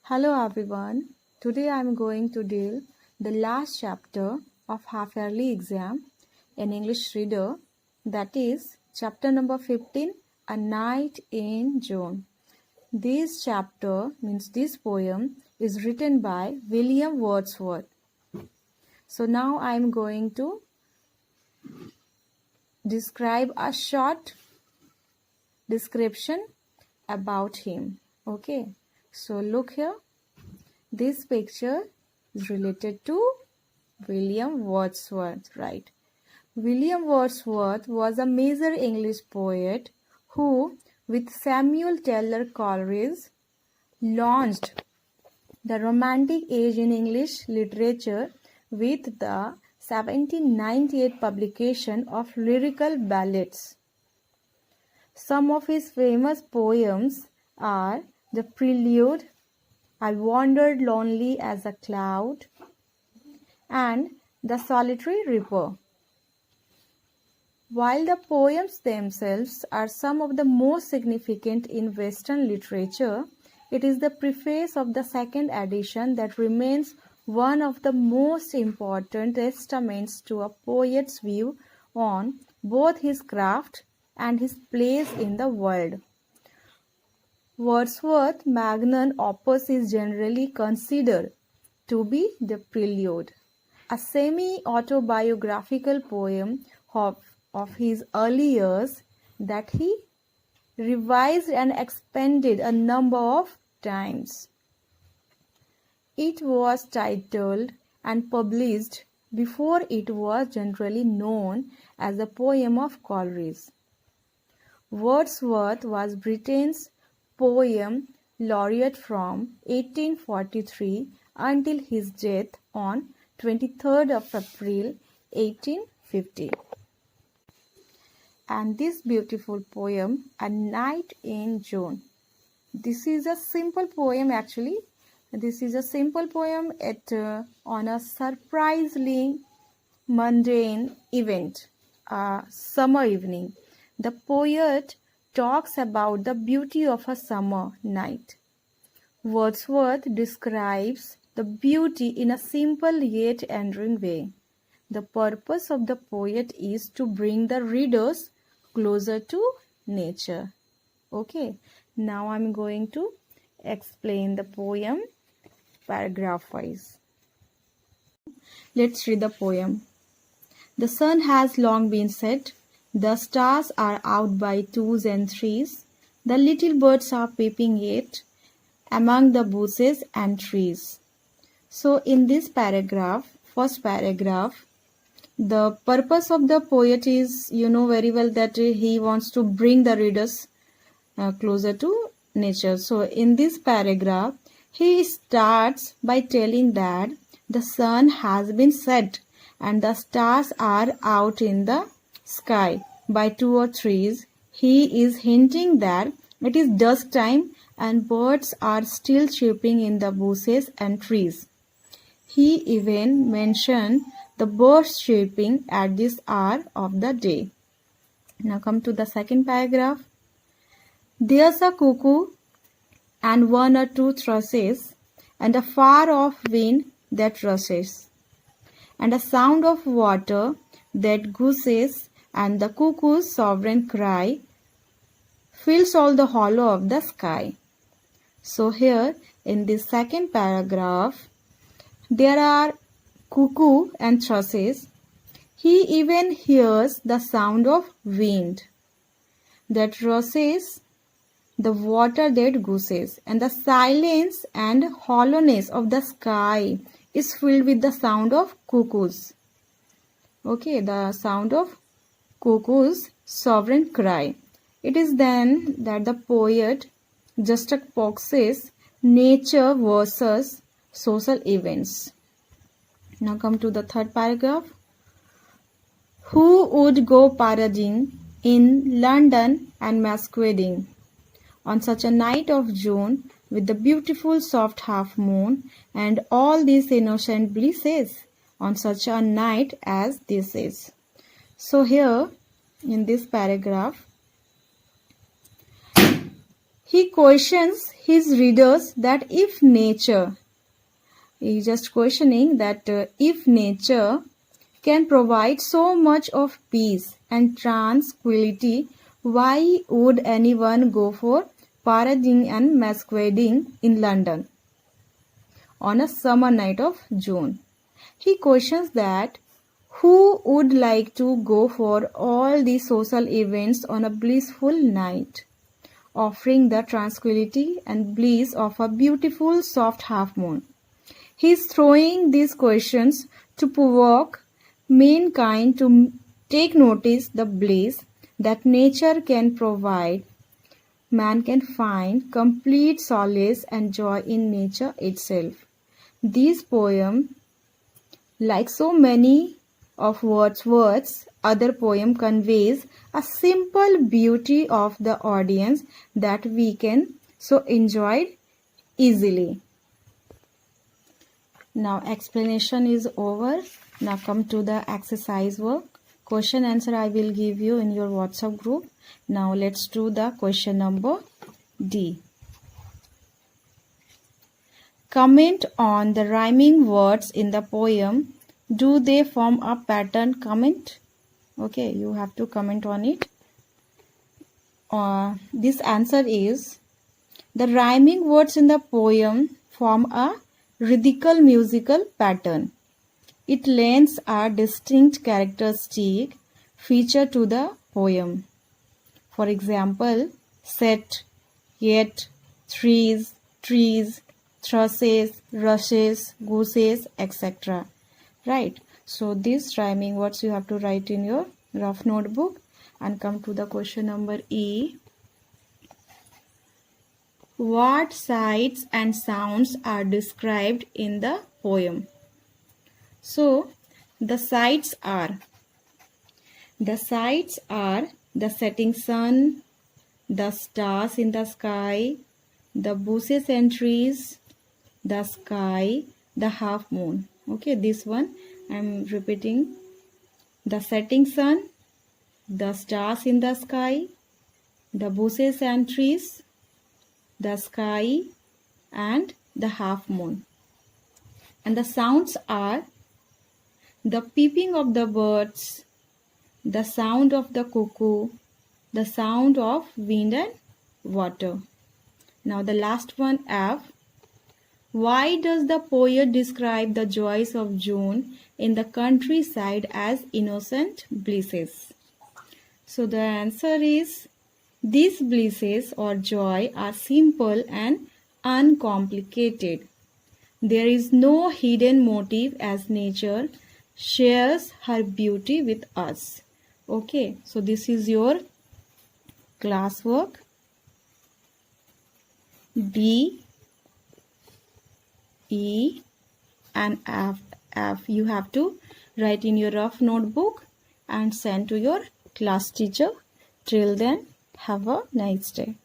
Hello everyone. Today I am going to deal the last chapter of half yearly exam in English reader, that is chapter number 15, A Night in June. This chapter means this poem is written by William Wordsworth. So now I am going to describe a short description about him. Okay, so look here. This picture is related to William Wordsworth, right? William Wordsworth was a major English poet who, with Samuel Taylor Coleridge, launched the Romantic Age in English literature with the 1798 publication of lyrical ballads. Some of his famous poems are The Prelude, I Wandered Lonely as a Cloud, and The Solitary Reaper. While the poems themselves are some of the most significant in Western literature, it is the preface of the second edition that remains one of the most important testaments to a poet's view on both his craft and his place in the world. Wordsworth's magnum opus is generally considered to be The Prelude, a semi-autobiographical poem of his early years that he revised and expanded a number of times. It was titled and published before it was generally known as the Poem of Coleridge. Wordsworth was Britain's poem laureate from 1843 until his death on 23rd of April 1850. And this beautiful poem, A Night in June. This is a simple poem actually. This is a simple poem on a surprisingly mundane event, a summer evening. The poet talks about the beauty of a summer night. Wordsworth describes the beauty in a simple yet enduring way. The purpose of the poet is to bring the readers closer to nature. Okay, now I'm going to explain the poem paragraph wise. Let's read the poem. The sun has long been set. The stars are out by twos and threes. The little birds are peeping yet among the bushes and trees. So in this paragraph, first paragraph, the purpose of the poet is, you know very well that he wants to bring the readers closer to nature. So in this paragraph, he starts by telling that the sun has been set and the stars are out in the sky by two or threes. He is hinting that it is dusk time and birds are still chirping in the bushes and trees. He even mentioned the birds chirping at this hour of the day. Now come to the second paragraph. There's a cuckoo and one or two thrushes, and a far-off wind that rushes, and a sound of water that gushes, and the cuckoo's sovereign cry fills all the hollow of the sky. So here in this second paragraph, there are cuckoo and thrushes. He even hears the sound of wind that rushes, the water that gushes, and the silence and hollowness of the sky is filled with the sound of cuckoos. Okay, the sound of cuckoo's sovereign cry. It is then that the poet juxtaposes nature versus social events. Now come to the third paragraph. Who would go parading in London and masquerading on such a night of June with the beautiful soft half moon and all these innocent blisses on such a night as this is? So here in this paragraph, He questions his readers that if nature, he is just questioning that if nature can provide so much of peace and tranquility, why would anyone go for parading and masquerading in London on a summer night of June? He questions that who would like to go for all these social events on a blissful night, offering the tranquility and bliss of a beautiful soft half moon? He is throwing these questions to provoke mankind to take notice the bliss that nature can provide. Man can find complete solace and joy in nature itself. This poem, like so many of Wordsworth's other poems, conveys a simple beauty of the audience that we can so enjoy easily. Now explanation is over. Now come to the exercise work. Question answer I will give you in your WhatsApp group. Now let's do the question number D. Comment on the rhyming words in the poem. Do they form a pattern? Comment. Okay, you have to comment on it. This answer is the rhyming words in the poem form a rhythmical musical pattern. It lends a distinct characteristic feature to the poem. For example, set, yet, trees, thrushes, rushes, gooses, etc. Right? So these rhyming words you have to write in your rough notebook. And come to the question number E. What sights and sounds are described in the poem? So, the sights are the setting sun, the stars in the sky, the bushes and trees, the sky, the half moon. Okay, this one I am repeating. The setting sun, the stars in the sky, the bushes and trees, the sky, and the half moon. And the sounds are the peeping of the birds, the sound of the cuckoo, the sound of wind and water. Now the last one, F. Why does the poet describe the joys of June in the countryside as innocent blisses? So the answer is, these blisses or joy are simple and uncomplicated. There is no hidden motive as nature shares her beauty with us. Okay, so this is your classwork. B, E and F you have to write in your rough notebook and send to your class teacher. Till then, have a nice day.